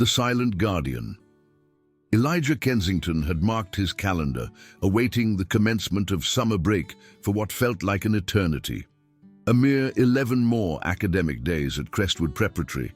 The Silent Guardian. Elijah Kensington had marked his calendar, awaiting the commencement of summer break for what felt like an eternity. A mere 11 more academic days at Crestwood Preparatory,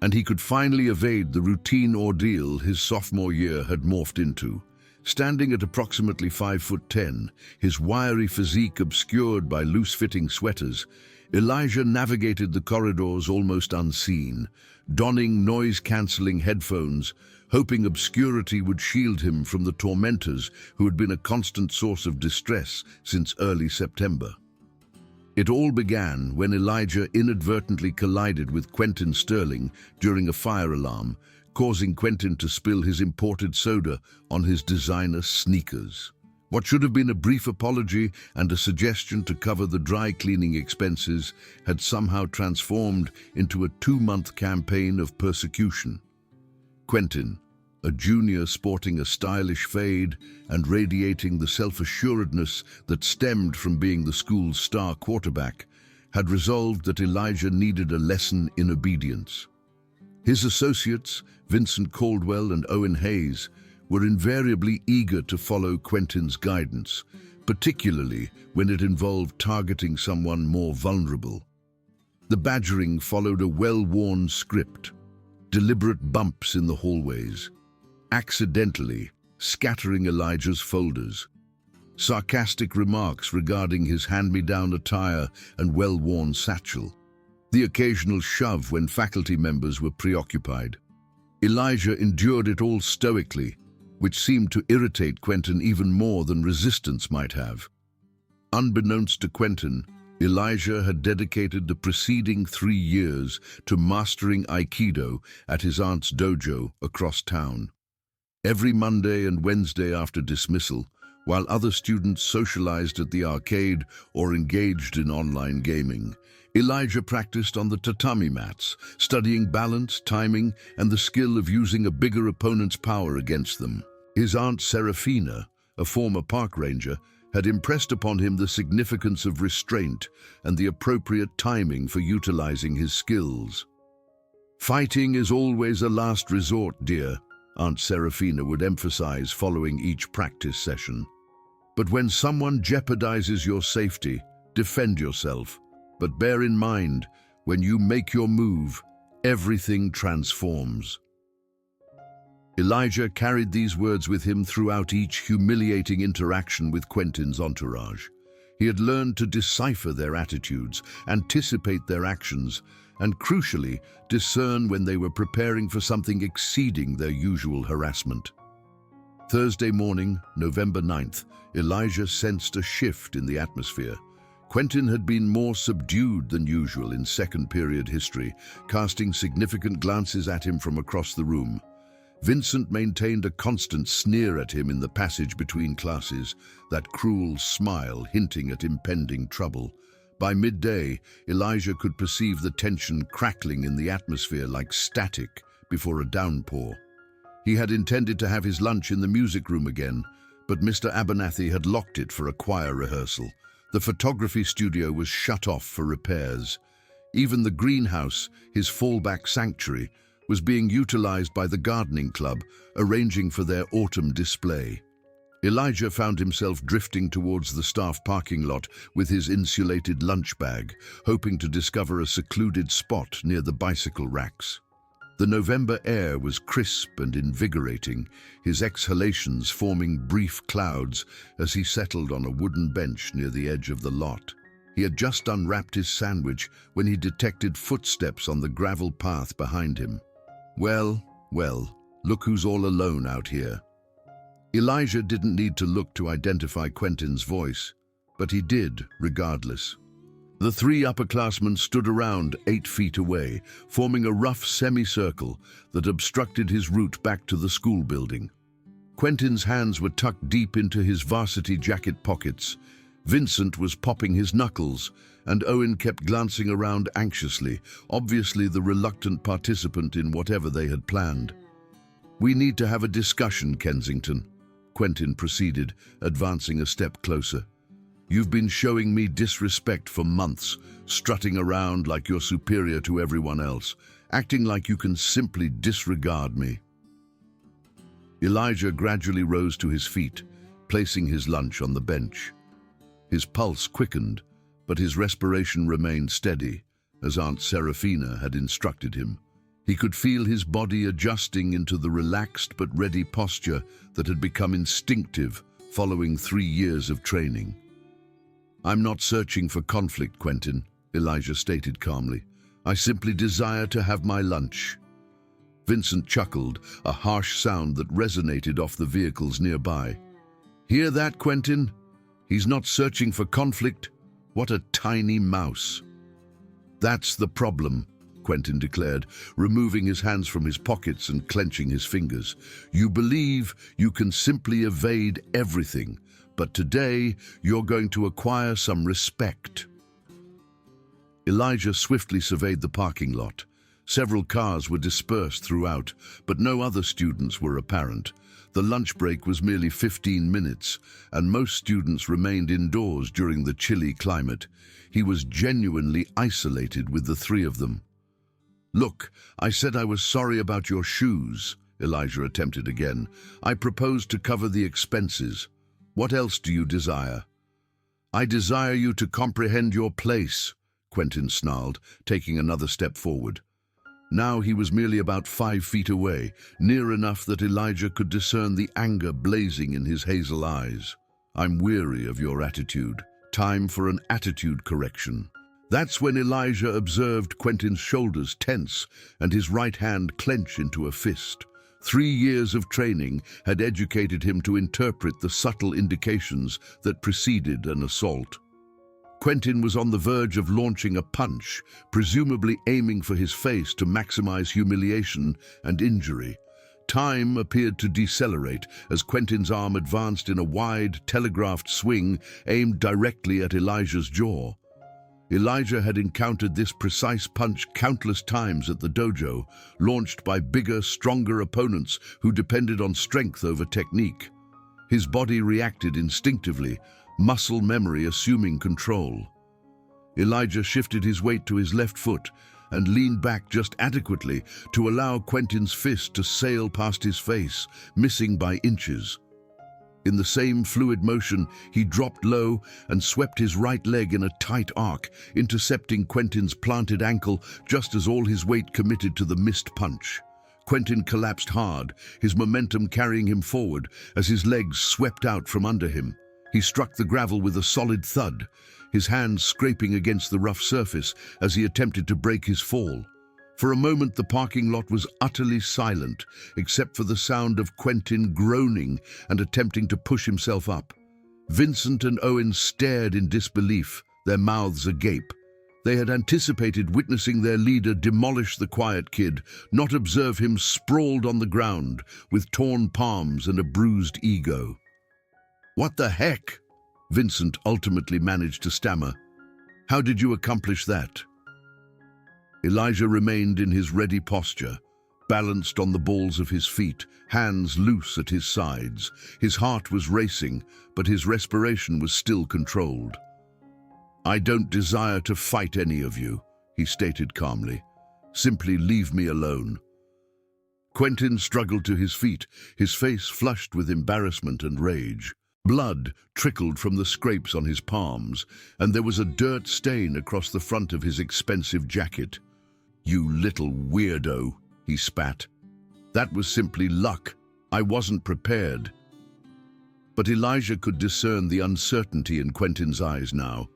and he could finally evade the routine ordeal his sophomore year had morphed into. Standing at approximately 5'10", his wiry physique obscured by loose-fitting sweaters, Elijah navigated the corridors almost unseen, donning noise-cancelling headphones, hoping obscurity would shield him from the tormentors who had been a constant source of distress since early September. It all began when Elijah inadvertently collided with Quentin Sterling during a fire alarm, causing Quentin to spill his imported soda on his designer sneakers. What should have been a brief apology and a suggestion to cover the dry cleaning expenses had somehow transformed into a 2-month campaign of persecution. Quentin, a junior sporting a stylish fade and radiating the self-assuredness that stemmed from being the school's star quarterback, had resolved that Elijah needed a lesson in obedience. His associates, Vincent Caldwell and Owen Hayes, were invariably eager to follow Quentin's guidance, particularly when it involved targeting someone more vulnerable. The badgering followed a well-worn script: deliberate bumps in the hallways, accidentally scattering Elijah's folders, sarcastic remarks regarding his hand-me-down attire and well-worn satchel, the occasional shove when faculty members were preoccupied. Elijah endured it all stoically, which seemed to irritate Quentin even more than resistance might have. Unbeknownst to Quentin, Elijah had dedicated the preceding 3 years to mastering Aikido at his aunt's dojo across town. Every Monday and Wednesday after dismissal, while other students socialized at the arcade or engaged in online gaming, Elijah practiced on the tatami mats, studying balance, timing, and the skill of using a bigger opponent's power against them. His aunt Serafina, a former park ranger, had impressed upon him the significance of restraint and the appropriate timing for utilizing his skills. "Fighting is always a last resort, dear," Aunt Serafina would emphasize following each practice session. "But when someone jeopardizes your safety, defend yourself. But bear in mind, when you make your move, everything transforms." Elijah carried these words with him throughout each humiliating interaction with Quentin's entourage. He had learned to decipher their attitudes, anticipate their actions, and crucially, discern when they were preparing for something exceeding their usual harassment. Thursday morning, November 9th, Elijah sensed a shift in the atmosphere. Quentin had been more subdued than usual in second-period history, casting significant glances at him from across the room. Vincent maintained a constant sneer at him in the passage between classes, that cruel smile hinting at impending trouble. By midday, Elijah could perceive the tension crackling in the atmosphere like static before a downpour. He had intended to have his lunch in the music room again, but Mr. Abernathy had locked it for a choir rehearsal. The photography studio was shut off for repairs. Even the greenhouse, his fallback sanctuary, was being utilized by the gardening club, arranging for their autumn display. Elijah found himself drifting towards the staff parking lot with his insulated lunch bag, hoping to discover a secluded spot near the bicycle racks. The November air was crisp and invigorating, his exhalations forming brief clouds as he settled on a wooden bench near the edge of the lot. He had just unwrapped his sandwich when he detected footsteps on the gravel path behind him. Well, look who's all alone out here. Elijah didn't need to look to identify Quentin's voice, but he did regardless. The 3 upperclassmen stood around 8 feet away, forming a rough semicircle that obstructed his route back to the school building. Quentin's hands were tucked deep into his varsity jacket pockets. Vincent was popping his knuckles, and Owen kept glancing around anxiously, obviously the reluctant participant in whatever they had planned. "We need to have a discussion, Kensington," Quentin proceeded, advancing a step closer. "You've been showing me disrespect for months, strutting around like you're superior to everyone else, acting like you can simply disregard me." Elijah gradually rose to his feet, placing his lunch on the bench. His pulse quickened, but his respiration remained steady, as Aunt Seraphina had instructed him. He could feel his body adjusting into the relaxed but ready posture that had become instinctive following 3 years of training. "I'm not searching for conflict, Quentin," Elijah stated calmly. "I simply desire to have my lunch." Vincent chuckled, a harsh sound that resonated off the vehicles nearby. "Hear that, Quentin? He's not searching for conflict. What a tiny mouse." "That's the problem," Quentin declared, removing his hands from his pockets and clenching his fingers. "You believe you can simply evade everything, but today you're going to acquire some respect." Elijah swiftly surveyed the parking lot. Several cars were dispersed throughout, but no other students were apparent. The lunch break was merely 15 minutes, and most students remained indoors during the chilly climate. He was genuinely isolated with the 3 of them. "Look, I said I was sorry about your shoes," Elijah attempted again. "I proposed to cover the expenses. What else do you desire?" "I desire you to comprehend your place," Quentin snarled, taking another step forward. Now he was merely about 5 feet away, near enough that Elijah could discern the anger blazing in his hazel eyes. "I'm weary of your attitude. Time for an attitude correction." That's when Elijah observed Quentin's shoulders tense and his right hand clench into a fist. 3 years of training had educated him to interpret the subtle indications that preceded an assault. Quentin was on the verge of launching a punch, presumably aiming for his face to maximize humiliation and injury. Time appeared to decelerate as Quentin's arm advanced in a wide, telegraphed swing aimed directly at Elijah's jaw. Elijah had encountered this precise punch countless times at the dojo, launched by bigger, stronger opponents who depended on strength over technique. His body reacted instinctively, muscle memory assuming control. Elijah shifted his weight to his left foot and leaned back just adequately to allow Quentin's fist to sail past his face, missing by inches. In the same fluid motion, he dropped low and swept his right leg in a tight arc, intercepting Quentin's planted ankle just as all his weight committed to the missed punch. Quentin collapsed hard, his momentum carrying him forward as his legs swept out from under him. He struck the gravel with a solid thud, his hands scraping against the rough surface as he attempted to break his fall. For a moment, the parking lot was utterly silent, except for the sound of Quentin groaning and attempting to push himself up. Vincent and Owen stared in disbelief, their mouths agape. They had anticipated witnessing their leader demolish the quiet kid, not observe him sprawled on the ground with torn palms and a bruised ego. "What the heck?" Vincent ultimately managed to stammer. "How did you accomplish that?" Elijah remained in his ready posture, balanced on the balls of his feet, hands loose at his sides. His heart was racing, but his respiration was still controlled. "I don't desire to fight any of you," he stated calmly. "Simply leave me alone." Quentin struggled to his feet, his face flushed with embarrassment and rage. Blood trickled from the scrapes on his palms, and there was a dirt stain across the front of his expensive jacket. "You little weirdo," he spat. "That was simply luck. I wasn't prepared." But Elijah could discern the uncertainty in Quentin's eyes now.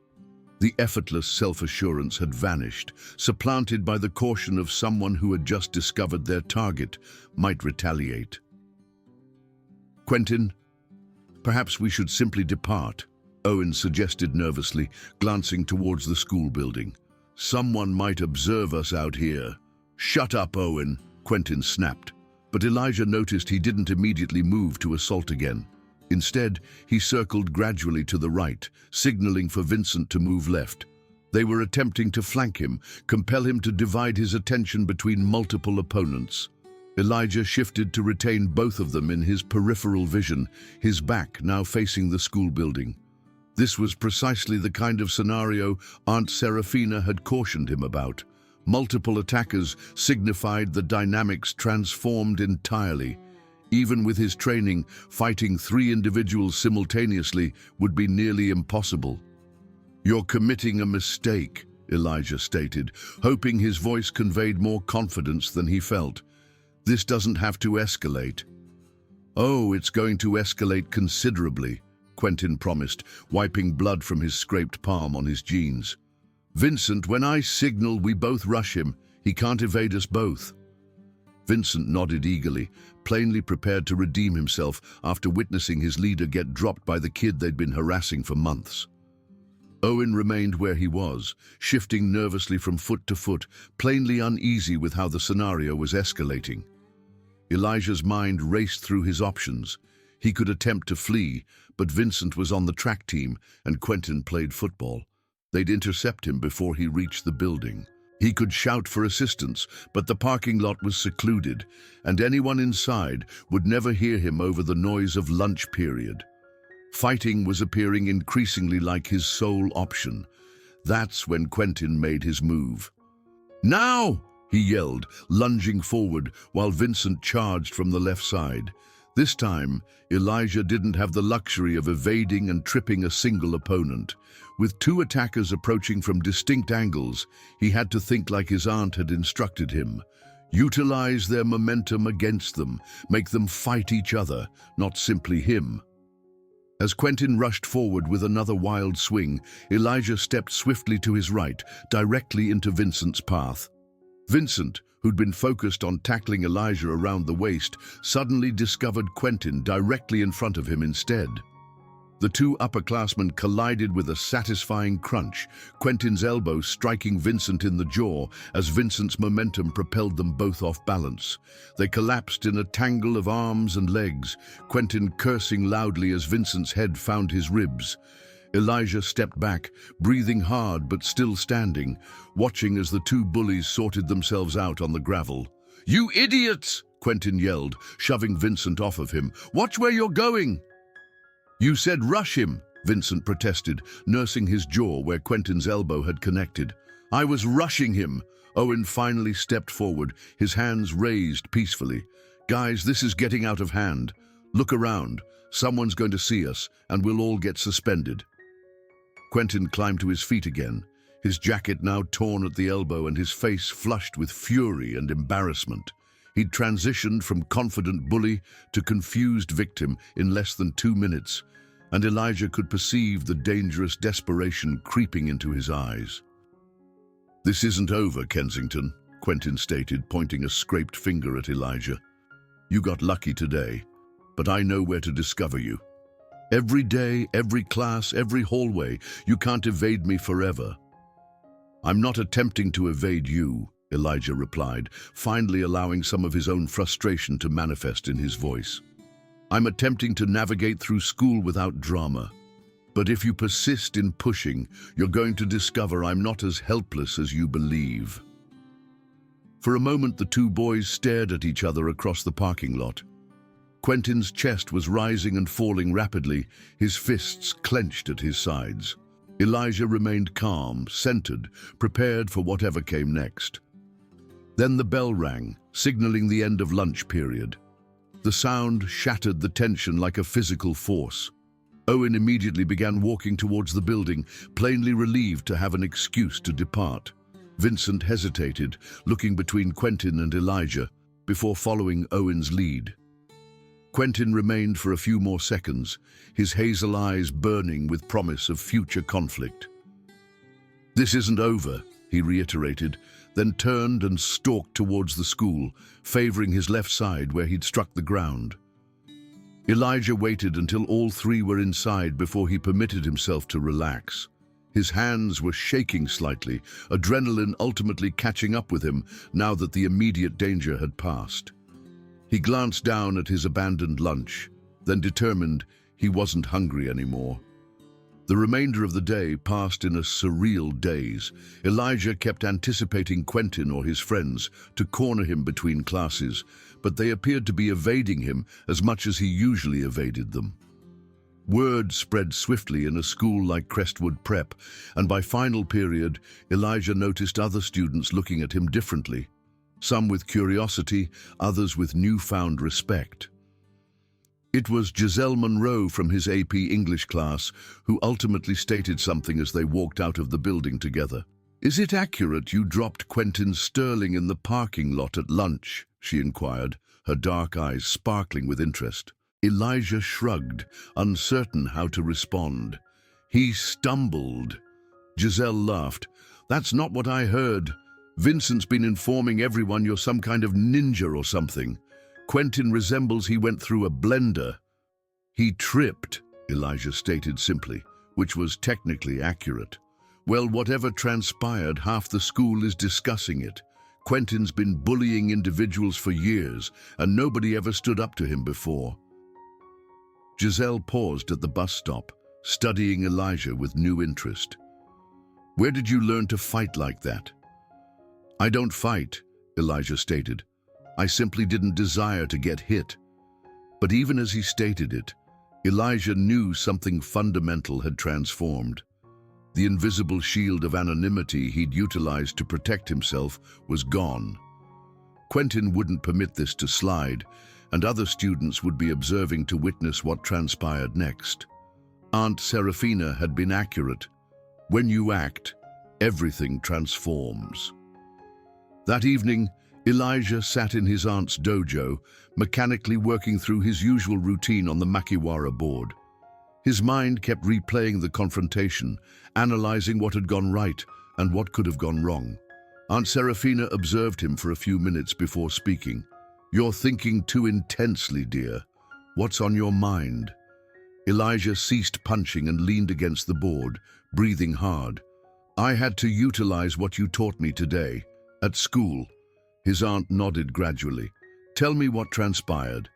The effortless self-assurance had vanished, supplanted by the caution of someone who had just discovered their target might retaliate. "Quentin, perhaps we should simply depart," Owen suggested nervously, glancing towards the school building. "Someone might observe us out here." "Shut up, Owen," Quentin snapped. But Elijah noticed he didn't immediately move to assault again. Instead, he circled gradually to the right, signaling for Vincent to move left. They were attempting to flank him, compel him to divide his attention between multiple opponents. Elijah shifted to retain both of them in his peripheral vision, his back now facing the school building. This was precisely the kind of scenario Aunt Seraphina had cautioned him about. Multiple attackers signified the dynamics transformed entirely. Even with his training, fighting 3 individuals simultaneously would be nearly impossible. "You're committing a mistake," Elijah stated, hoping his voice conveyed more confidence than he felt. "This doesn't have to escalate." "Oh, it's going to escalate considerably," Quentin promised, wiping blood from his scraped palm on his jeans. "Vincent, when I signal, we both rush him. He can't evade us both." Vincent nodded eagerly, plainly prepared to redeem himself after witnessing his leader get dropped by the kid they'd been harassing for months. Owen remained where he was, shifting nervously from foot to foot, plainly uneasy with how the scenario was escalating. Elijah's mind raced through his options. He could attempt to flee, but Vincent was on the track team and Quentin played football. They'd intercept him before he reached the building. He could shout for assistance, but the parking lot was secluded, and anyone inside would never hear him over the noise of lunch period. Fighting was appearing increasingly like his sole option. That's when Quentin made his move. "Now!" he yelled, lunging forward while Vincent charged from the left side. This time, Elijah didn't have the luxury of evading and tripping a single opponent. With 2 attackers approaching from distinct angles, he had to think like his aunt had instructed him. Utilize their momentum against them, make them fight each other, not simply him. As Quentin rushed forward with another wild swing, Elijah stepped swiftly to his right, directly into Vincent's path. Vincent, who'd been focused on tackling Elijah around the waist, suddenly discovered Quentin directly in front of him instead. The 2 upperclassmen collided with a satisfying crunch, Quentin's elbow striking Vincent in the jaw as Vincent's momentum propelled them both off balance. They collapsed in a tangle of arms and legs, Quentin cursing loudly as Vincent's head found his ribs. Elijah stepped back, breathing hard but still standing, watching as the 2 bullies sorted themselves out on the gravel. "You idiots!" Quentin yelled, shoving Vincent off of him. "Watch where you're going!" "You said rush him," Vincent protested, nursing his jaw where Quentin's elbow had connected. "I was rushing him." Owen finally stepped forward, his hands raised peacefully. "Guys, this is getting out of hand. Look around. Someone's going to see us, and we'll all get suspended." Quentin climbed to his feet again, his jacket now torn at the elbow and his face flushed with fury and embarrassment. He'd transitioned from confident bully to confused victim in less than 2 minutes, and Elijah could perceive the dangerous desperation creeping into his eyes. "This isn't over, Kensington," Quentin stated, pointing a scraped finger at Elijah. "You got lucky today, but I know where to discover you. Every day, every class, every hallway, you can't evade me forever." "I'm not attempting to evade you," Elijah replied, finally allowing some of his own frustration to manifest in his voice. "I'm attempting to navigate through school without drama. But if you persist in pushing, you're going to discover I'm not as helpless as you believe." For a moment, the 2 boys stared at each other across the parking lot. Quentin's chest was rising and falling rapidly, his fists clenched at his sides. Elijah remained calm, centered, prepared for whatever came next. Then the bell rang, signaling the end of lunch period. The sound shattered the tension like a physical force. Owen immediately began walking towards the building, plainly relieved to have an excuse to depart. Vincent hesitated, looking between Quentin and Elijah, before following Owen's lead. Quentin remained for a few more seconds, his hazel eyes burning with promise of future conflict. "This isn't over," he reiterated, then turned and stalked towards the school, favoring his left side where he'd struck the ground. Elijah waited until all 3 were inside before he permitted himself to relax. His hands were shaking slightly, adrenaline ultimately catching up with him now that the immediate danger had passed. He glanced down at his abandoned lunch, then determined he wasn't hungry anymore. The remainder of the day passed in a surreal daze. Elijah kept anticipating Quentin or his friends to corner him between classes, but they appeared to be evading him as much as he usually evaded them. Word spread swiftly in a school like Crestwood Prep, and by final period, Elijah noticed other students looking at him differently. Some with curiosity, others with newfound respect. It was Giselle Monroe from his AP English class who ultimately stated something as they walked out of the building together. "Is it accurate you dropped Quentin Sterling in the parking lot at lunch?" she inquired, her dark eyes sparkling with interest. Elijah shrugged, uncertain how to respond. "He stumbled." Giselle laughed. "That's not what I heard. Vincent's been informing everyone you're some kind of ninja or something. Quentin resembles he went through a blender." "He tripped," Elijah stated simply, which was technically accurate. "Well, whatever transpired, half the school is discussing it. Quentin's been bullying individuals for years, and nobody ever stood up to him before." Giselle paused at the bus stop, studying Elijah with new interest. "Where did you learn to fight like that?" "I don't fight," Elijah stated. "I simply didn't desire to get hit." But even as he stated it, Elijah knew something fundamental had transformed. The invisible shield of anonymity he'd utilized to protect himself was gone. Quentin wouldn't permit this to slide, and other students would be observing to witness what transpired next. Aunt Serafina had been accurate. When you act, everything transforms. That evening, Elijah sat in his aunt's dojo, mechanically working through his usual routine on the makiwara board. His mind kept replaying the confrontation, analyzing what had gone right and what could have gone wrong. Aunt Serafina observed him for a few minutes before speaking. "You're thinking too intensely, dear. What's on your mind?" Elijah ceased punching and leaned against the board, breathing hard. "I had to utilize what you taught me today. At school." His aunt nodded gradually. "Tell me what transpired."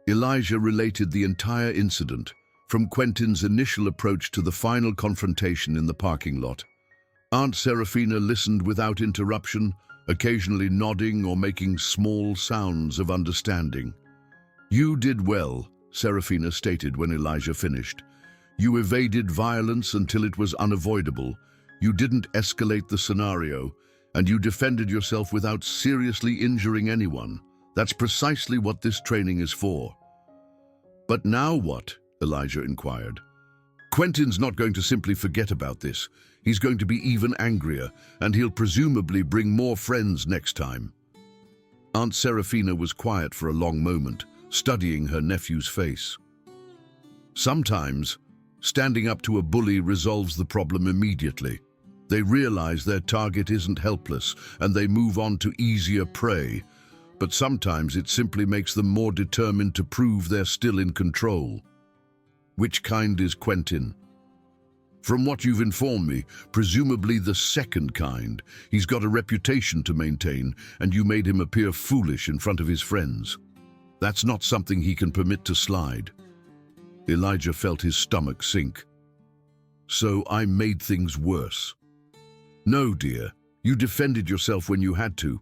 Elijah related the entire incident, from Quentin's initial approach to the final confrontation in the parking lot. Aunt Serafina listened without interruption, occasionally nodding or making small sounds of understanding. "You did well," Serafina stated when Elijah finished. "You evaded violence until it was unavoidable. You didn't escalate the scenario, and you defended yourself without seriously injuring anyone. That's precisely what this training is for." "But now what?" Elijah inquired. "Quentin's not going to simply forget about this. He's going to be even angrier, and he'll presumably bring more friends next time." Aunt Serafina was quiet for a long moment, studying her nephew's face. "Sometimes, standing up to a bully resolves the problem immediately. They realize their target isn't helpless, and they move on to easier prey. But sometimes it simply makes them more determined to prove they're still in control." "Which kind is Quentin?" "From what you've informed me, presumably the second kind. He's got a reputation to maintain, and you made him appear foolish in front of his friends. That's not something he can permit to slide." Elijah felt his stomach sink. "So I made things worse." "No, dear. You defended yourself when you had to.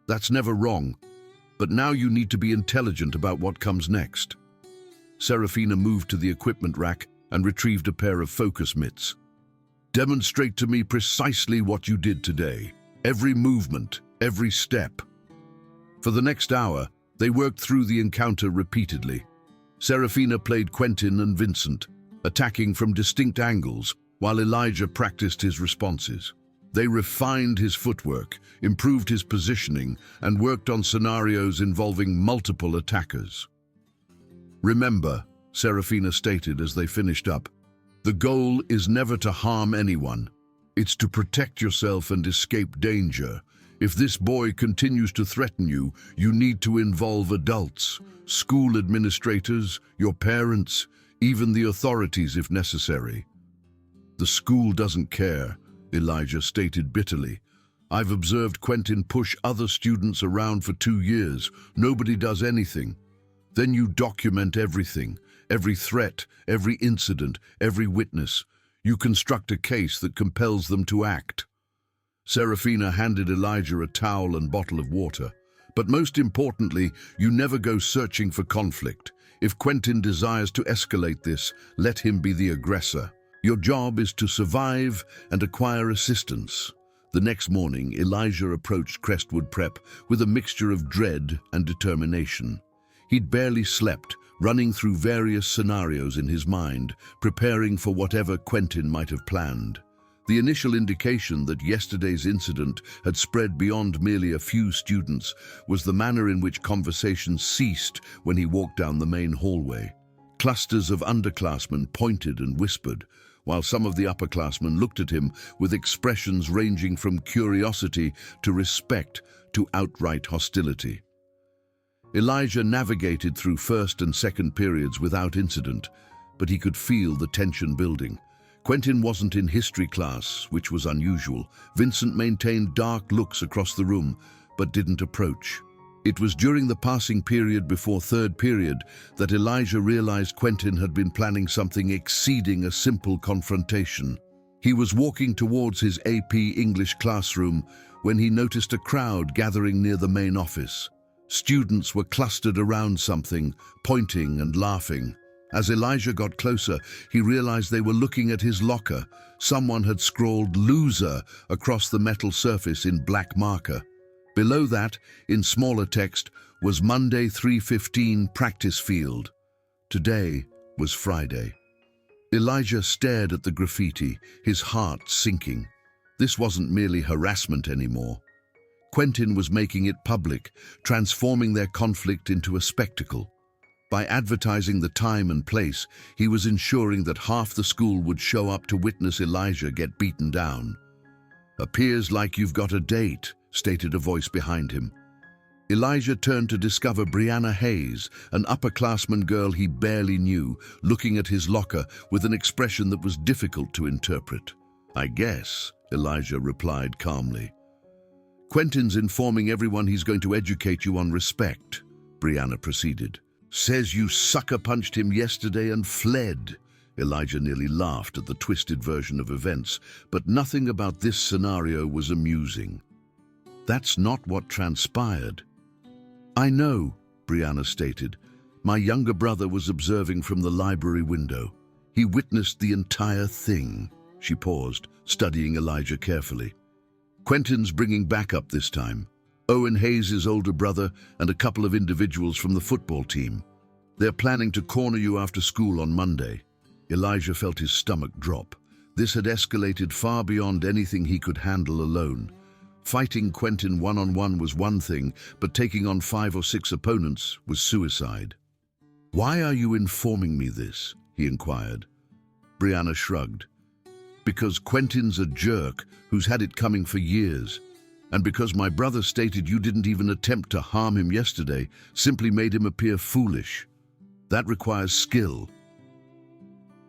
That's never wrong. But now you need to be intelligent about what comes next." Serafina moved to the equipment rack and retrieved a pair of focus mitts. "Demonstrate to me precisely what you did today. Every movement, every step." For the next hour, they worked through the encounter repeatedly. Serafina played Quentin and Vincent, attacking from distinct angles, while Elijah practiced his responses. They refined his footwork, improved his positioning, and worked on scenarios involving multiple attackers. "Remember," Serafina stated as they finished up, "the goal is never to harm anyone. It's to protect yourself and escape danger. If this boy continues to threaten you, you need to involve adults, school administrators, your parents, even the authorities if necessary." "The school doesn't care," Elijah stated bitterly. "I've observed Quentin push other students around for 2 years. Nobody does anything. Then you document everything, every threat, every incident, every witness. You construct a case that compels them to act." Serafina handed Elijah a towel and bottle of water. But most importantly, you never go searching for conflict. If Quentin desires to escalate this, let him be the aggressor. Your job is to survive and acquire assistance. The next morning, Elijah approached Crestwood Prep with a mixture of dread and determination. He'd barely slept, running through various scenarios in his mind, preparing for whatever Quentin might have planned. The initial indication that yesterday's incident had spread beyond merely a few students was the manner in which conversations ceased when he walked down the main hallway. Clusters of underclassmen pointed and whispered, while some of the upperclassmen looked at him with expressions ranging from curiosity to respect to outright hostility. Elijah navigated through first and second periods without incident, but he could feel the tension building. Quentin wasn't in history class, which was unusual. Vincent maintained dark looks across the room, but didn't approach. It was during the passing period before third period that Elijah realized Quentin had been planning something exceeding a simple confrontation. He was walking towards his AP English classroom when he noticed a crowd gathering near the main office. Students were clustered around something, pointing and laughing. As Elijah got closer, he realized they were looking at his locker. Someone had scrawled "loser" across the metal surface in black marker. Below that, in smaller text, was Monday 3:15 practice field. Today was Friday. Elijah stared at the graffiti, his heart sinking. This wasn't merely harassment anymore. Quentin was making it public, transforming their conflict into a spectacle. By advertising the time and place, he was ensuring that half the school would show up to witness Elijah get beaten down. "Appears like you've got a date," stated a voice behind him. Elijah turned to discover Brianna Hayes, an upperclassman girl he barely knew, looking at his locker with an expression that was difficult to interpret. "I guess," Elijah replied calmly. "Quentin's informing everyone he's going to educate you on respect," Brianna proceeded. "Says you sucker-punched him yesterday and fled." Elijah nearly laughed at the twisted version of events, but nothing about this scenario was amusing. "That's not what transpired." "I know," Brianna stated. "My younger brother was observing from the library window. He witnessed the entire thing." She paused, studying Elijah carefully. "Quentin's bringing backup this time. Owen Hayes' older brother and a couple of individuals from the football team. They're planning to corner you after school on Monday." Elijah felt his stomach drop. This had escalated far beyond anything he could handle alone. Fighting Quentin one-on-one was one thing, but taking on 5 or 6 opponents was suicide. "Why are you informing me this?" he inquired. Brianna shrugged. "Because Quentin's a jerk who's had it coming for years. And because my brother stated you didn't even attempt to harm him yesterday, simply made him appear foolish. That requires skill."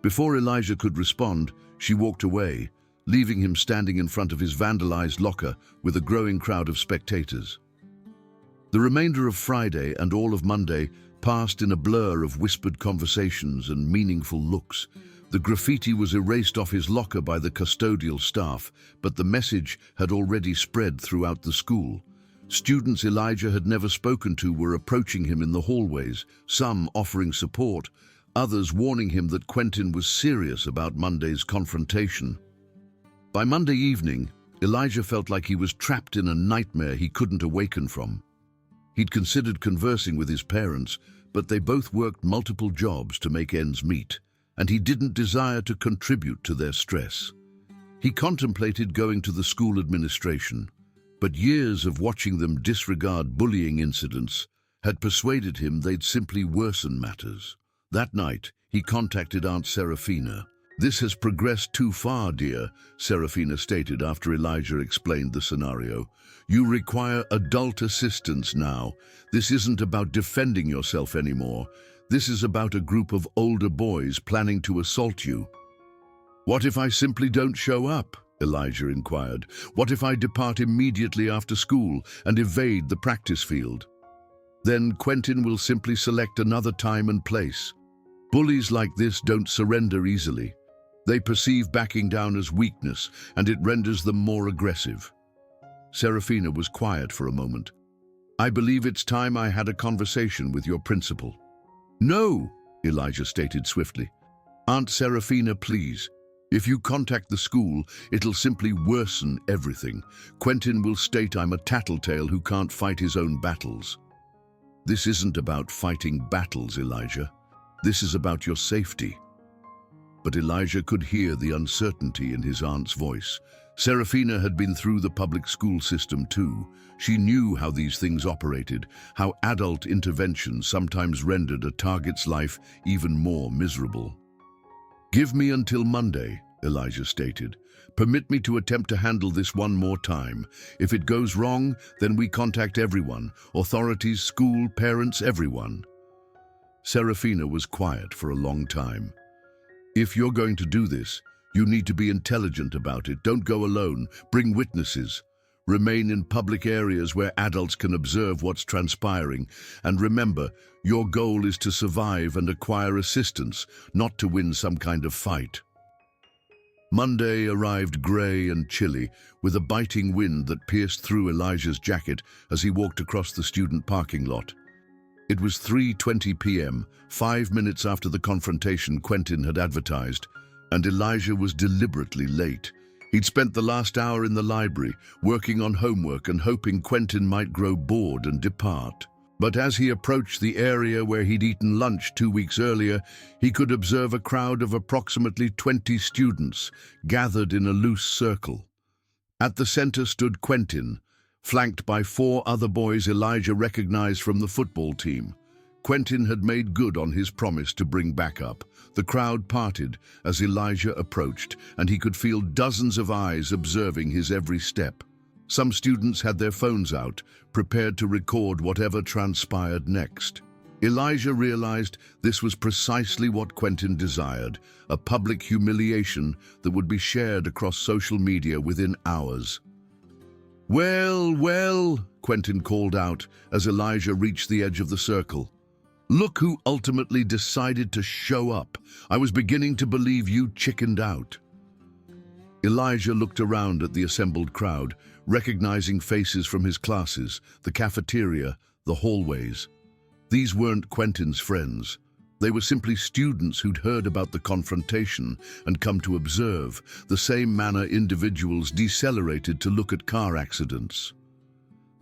Before Elijah could respond, she walked away, leaving him standing in front of his vandalized locker with a growing crowd of spectators. The remainder of Friday and all of Monday passed in a blur of whispered conversations and meaningful looks. The graffiti was erased off his locker by the custodial staff, but the message had already spread throughout the school. Students Elijah had never spoken to were approaching him in the hallways, some offering support, others warning him that Quentin was serious about Monday's confrontation. By Monday evening, Elijah felt like he was trapped in a nightmare he couldn't awaken from. He'd considered conversing with his parents, but they both worked multiple jobs to make ends meet, and he didn't desire to contribute to their stress. He contemplated going to the school administration, but years of watching them disregard bullying incidents had persuaded him they'd simply worsen matters. That night, he contacted Aunt Serafina. "This has progressed too far, dear," Serafina stated after Elijah explained the scenario. "You require adult assistance now. This isn't about defending yourself anymore. This is about a group of older boys planning to assault you." "What if I simply don't show up?" Elijah inquired. "What if I depart immediately after school and evade the practice field?" "Then Quentin will simply select another time and place. Bullies like this don't surrender easily. They perceive backing down as weakness, and it renders them more aggressive." Serafina was quiet for a moment. I believe it's time I had a conversation with your principal. No, Elijah stated swiftly. Aunt Serafina, please. If you contact the school, it'll simply worsen everything. Quentin will state I'm a tattletale who can't fight his own battles. This isn't about fighting battles, Elijah. This is about your safety. But Elijah could hear the uncertainty in his aunt's voice. Serafina had been through the public school system too. She knew how these things operated, how adult intervention sometimes rendered a target's life even more miserable. Give me until Monday, Elijah stated. Permit me to attempt to handle this one more time. If it goes wrong, then we contact everyone, authorities, school, parents, everyone. Serafina was quiet for a long time. If you're going to do this, you need to be intelligent about it. Don't go alone. Bring witnesses. Remain in public areas where adults can observe what's transpiring. And remember, your goal is to survive and acquire assistance, not to win some kind of fight. Monday arrived grey and chilly, with a biting wind that pierced through Elijah's jacket as he walked across the student parking lot. It was 3:20 p.m., 5 minutes after the confrontation Quentin had advertised, and Elijah was deliberately late. He'd spent the last hour in the library, working on homework and hoping Quentin might grow bored and depart. But as he approached the area where he'd eaten lunch 2 weeks earlier, he could observe a crowd of approximately 20 students gathered in a loose circle. At the center stood Quentin, flanked by 4 other boys Elijah recognized from the football team. Quentin had made good on his promise to bring backup. The crowd parted as Elijah approached, and he could feel dozens of eyes observing his every step. Some students had their phones out, prepared to record whatever transpired next. Elijah realized this was precisely what Quentin desired, a public humiliation that would be shared across social media within hours. Well, Quentin called out as Elijah reached the edge of the circle. Look who ultimately decided to show up. I was beginning to believe you chickened out. Elijah looked around at the assembled crowd, recognizing faces from his classes, the cafeteria, the hallways. These weren't Quentin's friends. They were simply students who'd heard about the confrontation and come to observe, the same manner individuals decelerated to look at car accidents.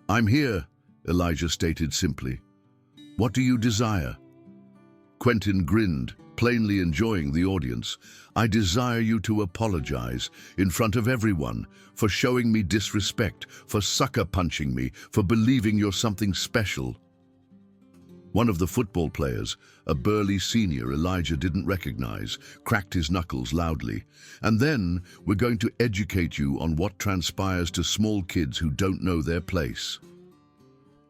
I'm here, Elijah stated simply. What do you desire? Quentin grinned, plainly enjoying the audience. I desire you to apologize in front of everyone for showing me disrespect, for sucker punching me, for believing you're something special. One of the football players, a burly senior Elijah didn't recognize, cracked his knuckles loudly. And then we're going to educate you on what transpires to small kids who don't know their place.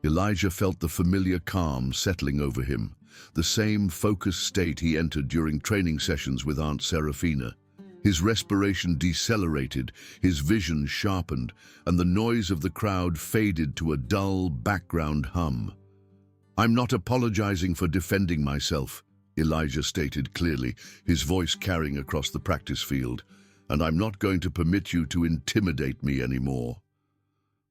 Elijah felt the familiar calm settling over him, the same focused state he entered during training sessions with Aunt Serafina. His respiration decelerated, his vision sharpened, and the noise of the crowd faded to a dull background hum. I'm not apologizing for defending myself, Elijah stated clearly, his voice carrying across the practice field, and I'm not going to permit you to intimidate me anymore.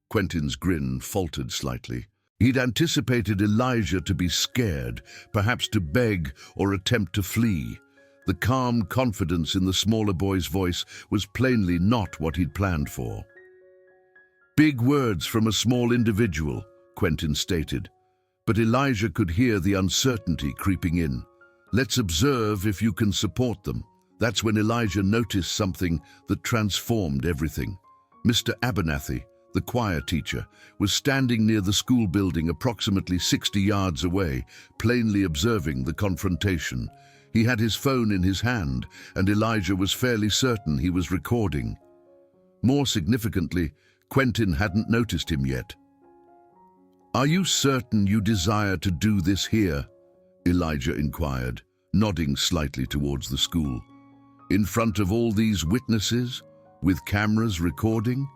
Quentin's grin faltered slightly. He'd anticipated Elijah to be scared, perhaps to beg or attempt to flee. The calm confidence in the smaller boy's voice was plainly not what he'd planned for. Big words from a small individual, Quentin stated, but Elijah could hear the uncertainty creeping in. Let's observe if you can support them. That's when Elijah noticed something that transformed everything. Mr. Abernathy, the choir teacher, was standing near the school building approximately 60 yards away, plainly observing the confrontation. He had his phone in his hand, and Elijah was fairly certain he was recording. More significantly, Quentin hadn't noticed him yet. Are you certain you desire to do this here? Elijah inquired, nodding slightly towards the school. In front of all these witnesses, with cameras recording?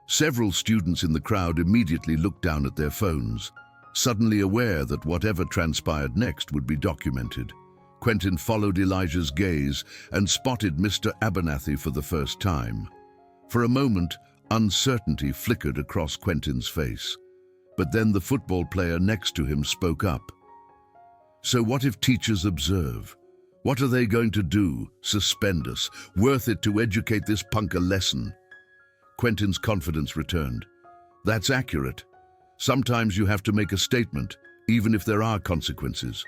Several students in the crowd immediately looked down at their phones, suddenly aware that whatever transpired next would be documented. Quentin followed Elijah's gaze and spotted Mr. Abernathy for the first time. For a moment, uncertainty flickered across Quentin's face. But then the football player next to him spoke up. "So what if teachers observe? What are they going to do? Suspend us? Worth it to educate this punk a lesson?" Quentin's confidence returned. "That's accurate. Sometimes you have to make a statement, even if there are consequences."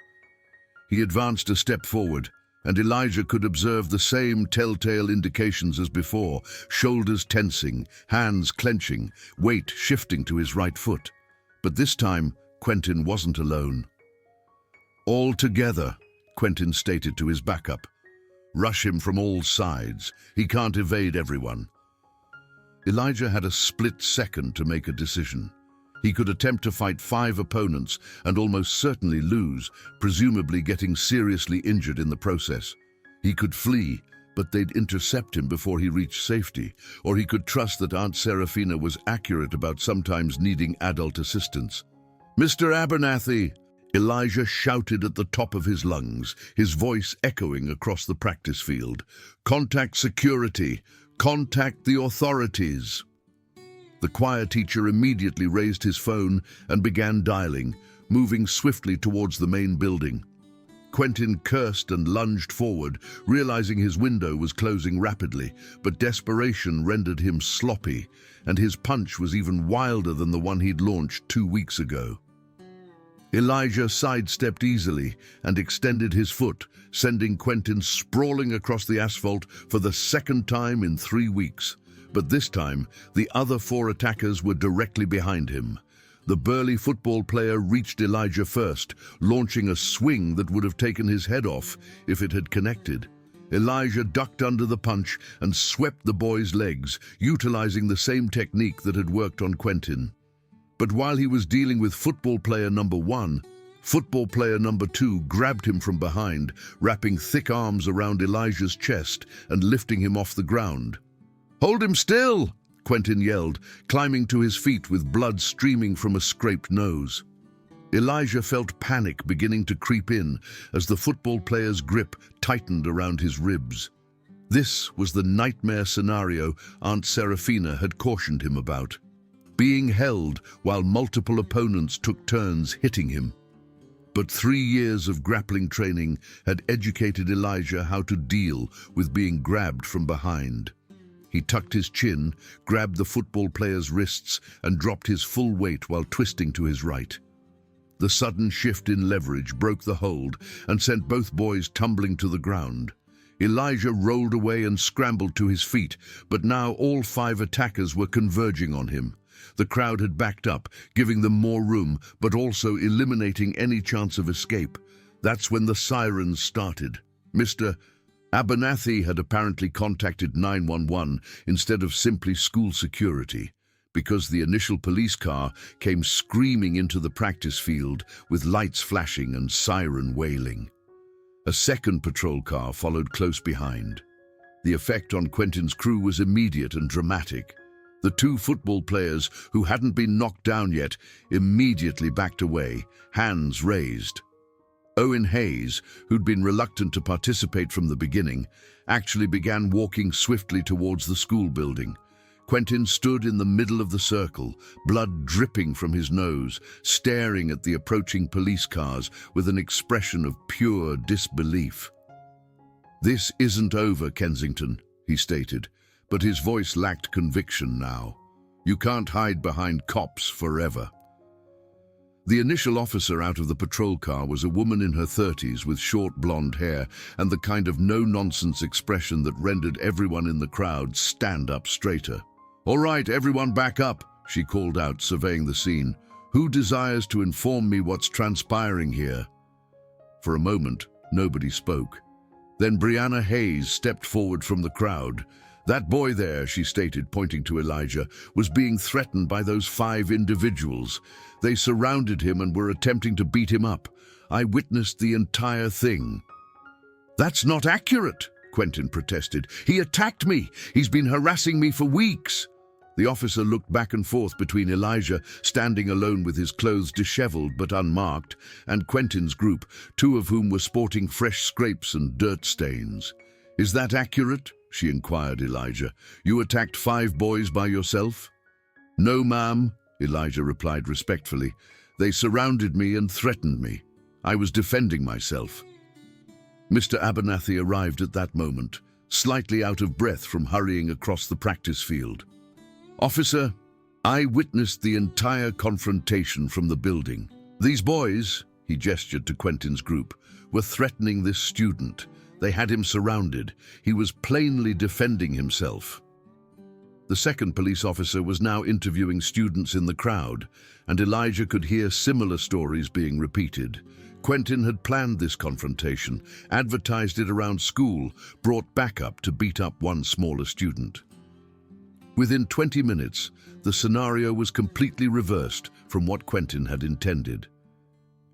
He advanced a step forward, and Elijah could observe the same telltale indications as before, shoulders tensing, hands clenching, weight shifting to his right foot. But this time, Quentin wasn't alone. "All together," Quentin stated to his backup. "Rush him from all sides. He can't evade everyone." Elijah had a split second to make a decision. He could attempt to fight 5 opponents and almost certainly lose, presumably getting seriously injured in the process. He could flee, but they'd intercept him before he reached safety, or he could trust that Aunt Serafina was accurate about sometimes needing adult assistance. "Mr. Abernathy!" Elijah shouted at the top of his lungs, his voice echoing across the practice field. "Contact security! Contact the authorities!" The choir teacher immediately raised his phone and began dialing, moving swiftly towards the main building. Quentin cursed and lunged forward, realizing his window was closing rapidly, but desperation rendered him sloppy, and his punch was even wilder than the one he'd launched 2 weeks ago. Elijah sidestepped easily and extended his foot, sending Quentin sprawling across the asphalt for the second time in 3 weeks. But this time, the other 4 attackers were directly behind him. The burly football player reached Elijah first, launching a swing that would have taken his head off if it had connected. Elijah ducked under the punch and swept the boy's legs, utilizing the same technique that had worked on Quentin. But while he was dealing with football player number 1, football player number 2 grabbed him from behind, wrapping thick arms around Elijah's chest and lifting him off the ground. "Hold him still!" Quentin yelled, climbing to his feet with blood streaming from a scraped nose. Elijah felt panic beginning to creep in as the football player's grip tightened around his ribs. This was the nightmare scenario Aunt Serafina had cautioned him about. Being held while multiple opponents took turns hitting him. But 3 years of grappling training had educated Elijah how to deal with being grabbed from behind. He tucked his chin, grabbed the football player's wrists, and dropped his full weight while twisting to his right. The sudden shift in leverage broke the hold and sent both boys tumbling to the ground. Elijah rolled away and scrambled to his feet, but now all 5 attackers were converging on him. The crowd had backed up, giving them more room, but also eliminating any chance of escape. That's when the sirens started. Mr. Abernathy had apparently contacted 911 instead of simply school security, because the initial police car came screaming into the practice field with lights flashing and siren wailing. A second patrol car followed close behind. The effect on Quentin's crew was immediate and dramatic. The 2 football players, who hadn't been knocked down yet, immediately backed away, hands raised. Owen Hayes, who'd been reluctant to participate from the beginning, actually began walking swiftly towards the school building. Quentin stood in the middle of the circle, blood dripping from his nose, staring at the approaching police cars with an expression of pure disbelief. "This isn't over, Kensington," he stated, but his voice lacked conviction now. "You can't hide behind cops forever." The initial officer out of the patrol car was a woman in her 30s with short blonde hair and the kind of no-nonsense expression that rendered everyone in the crowd stand up straighter. "All right, everyone back up," she called out, surveying the scene. "Who desires to inform me what's transpiring here?" For a moment, nobody spoke. Then Brianna Hayes stepped forward from the crowd. "That boy there," she stated, pointing to Elijah, "was being threatened by those 5 individuals. They surrounded him and were attempting to beat him up. I witnessed the entire thing." "That's not accurate," Quentin protested. "He attacked me. He's been harassing me for weeks." The officer looked back and forth between Elijah, standing alone with his clothes disheveled but unmarked, and Quentin's group, 2 of whom were sporting fresh scrapes and dirt stains. "Is that accurate?" she inquired Elijah. "You attacked 5 boys by yourself?" "No, ma'am," Elijah replied respectfully. "They surrounded me and threatened me. I was defending myself." Mr. Abernathy arrived at that moment, slightly out of breath from hurrying across the practice field. "Officer, I witnessed the entire confrontation from the building. These boys," he gestured to Quentin's group, "were threatening this student. They had him surrounded. He was plainly defending himself." The second police officer was now interviewing students in the crowd, and Elijah could hear similar stories being repeated. Quentin had planned this confrontation, advertised it around school, brought backup to beat up one smaller student. Within 20 minutes, the scenario was completely reversed from what Quentin had intended.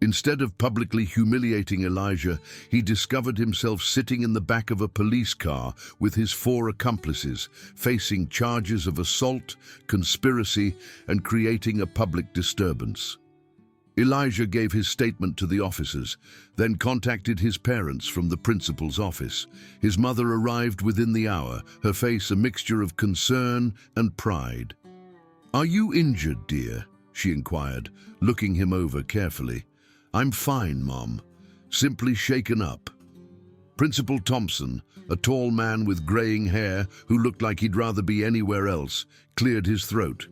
Instead of publicly humiliating Elijah, he discovered himself sitting in the back of a police car with his 4 accomplices, facing charges of assault, conspiracy, and creating a public disturbance. Elijah gave his statement to the officers, then contacted his parents from the principal's office. His mother arrived within the hour, her face a mixture of concern and pride. "Are you injured, dear?" she inquired, looking him over carefully. "I'm fine, Mom. Simply shaken up." Principal Thompson, a tall man with graying hair who looked like he'd rather be anywhere else, cleared his throat.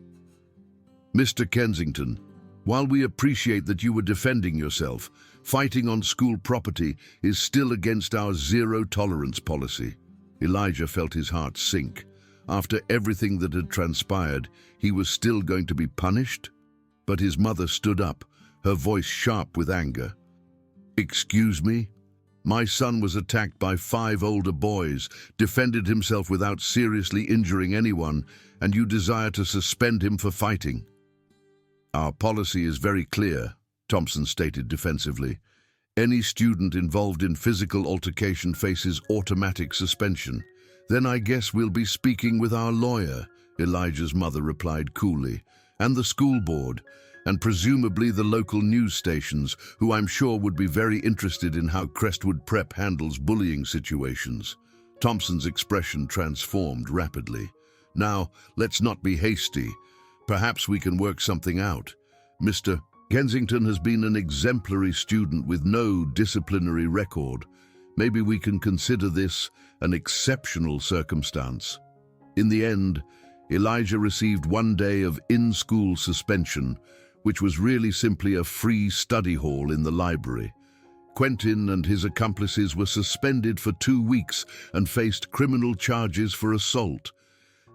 "Mr. Kensington, while we appreciate that you were defending yourself, fighting on school property is still against our zero-tolerance policy." Elijah felt his heart sink. After everything that had transpired, he was still going to be punished? But his mother stood up, her voice sharp with anger. "Excuse me? My son was attacked by 5 older boys, defended himself without seriously injuring anyone, and you desire to suspend him for fighting." "Our policy is very clear," Thompson stated defensively. "Any student involved in physical altercation faces automatic suspension." "Then I guess we'll be speaking with our lawyer," Elijah's mother replied coolly, "and the school board, and presumably the local news stations, who I'm sure would be very interested in how Crestwood Prep handles bullying situations." Thompson's expression transformed rapidly. "Now, let's not be hasty. Perhaps we can work something out. Mr. Kensington has been an exemplary student with no disciplinary record. Maybe we can consider this an exceptional circumstance." In the end, Elijah received 1 day of in-school suspension, which was really simply a free study hall in the library. Quentin and his accomplices were suspended for 2 weeks and faced criminal charges for assault.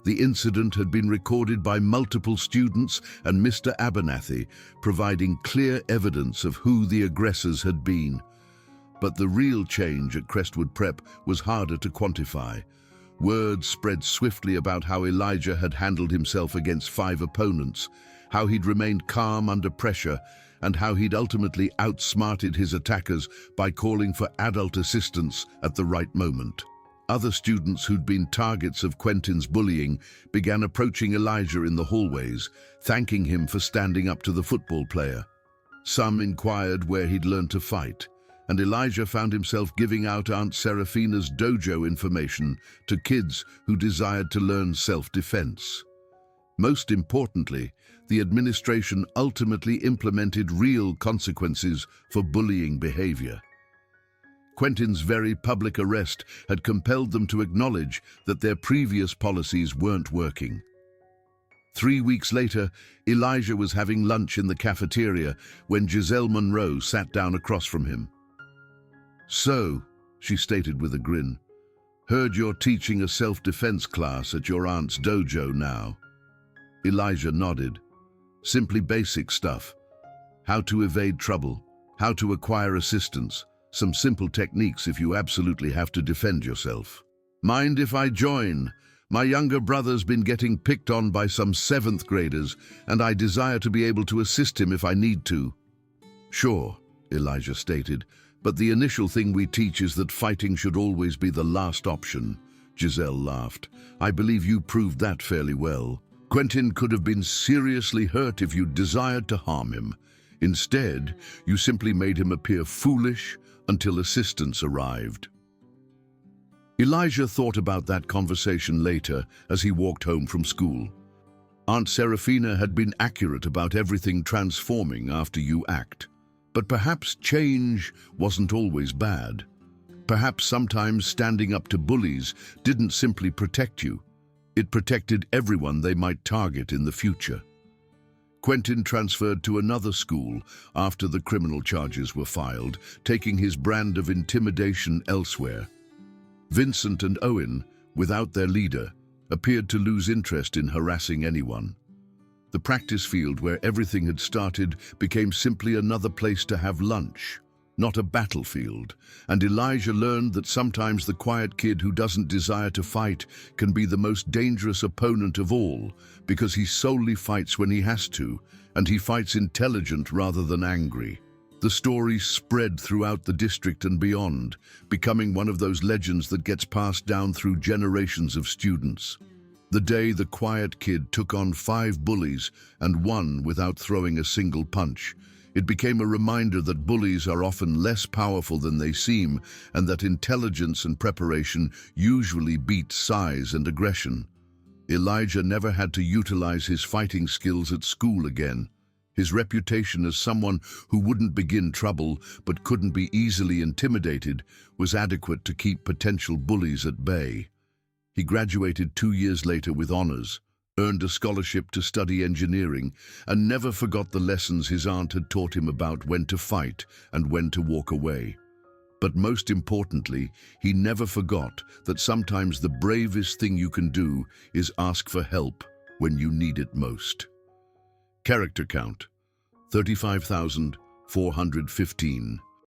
The incident had been recorded by multiple students and Mr. Abernathy, providing clear evidence of who the aggressors had been. But the real change at Crestwood Prep was harder to quantify. Word spread swiftly about how Elijah had handled himself against 5 opponents, how he'd remained calm under pressure, and how he'd ultimately outsmarted his attackers by calling for adult assistance at the right moment. Other students who'd been targets of Quentin's bullying began approaching Elijah in the hallways, thanking him for standing up to the football player. Some inquired where he'd learned to fight, and Elijah found himself giving out Aunt Seraphina's dojo information to kids who desired to learn self-defense. Most importantly, the administration ultimately implemented real consequences for bullying behavior. Quentin's very public arrest had compelled them to acknowledge that their previous policies weren't working. 3 weeks later, Elijah was having lunch in the cafeteria when Giselle Monroe sat down across from him. "So," she stated with a grin, "heard you're teaching a self-defense class at your aunt's dojo now." Elijah nodded. "Simply basic stuff. How to evade trouble, how to acquire assistance, some simple techniques if you absolutely have to defend yourself." "Mind if I join? My younger brother's been getting picked on by some 7th graders, and I desire to be able to assist him if I need to." "Sure," Elijah stated, "but the initial thing we teach is that fighting should always be the last option." Giselle laughed. "I believe you proved that fairly well. Quentin could have been seriously hurt if you desired to harm him. Instead, you simply made him appear foolish until assistance arrived." Elijah thought about that conversation later as he walked home from school. Aunt Serafina had been accurate about everything transforming after you act. But perhaps change wasn't always bad. Perhaps sometimes standing up to bullies didn't simply protect you. It protected everyone they might target in the future. Quentin transferred to another school after the criminal charges were filed, taking his brand of intimidation elsewhere. Vincent and Owen, without their leader, appeared to lose interest in harassing anyone. The practice field where everything had started became simply another place to have lunch, not a battlefield, and Elijah learned that sometimes the quiet kid who doesn't desire to fight can be the most dangerous opponent of all, because he solely fights when he has to, and he fights intelligent rather than angry. The story spread throughout the district and beyond, becoming one of those legends that gets passed down through generations of students. The day the quiet kid took on 5 bullies and won without throwing a single punch, it became a reminder that bullies are often less powerful than they seem, and that intelligence and preparation usually beat size and aggression. Elijah never had to utilize his fighting skills at school again. His reputation as someone who wouldn't begin trouble but couldn't be easily intimidated was adequate to keep potential bullies at bay. He graduated 2 years later with honors, earned a scholarship to study engineering, and never forgot the lessons his aunt had taught him about when to fight and when to walk away. But most importantly, he never forgot that sometimes the bravest thing you can do is ask for help when you need it most. Character count, 35,415.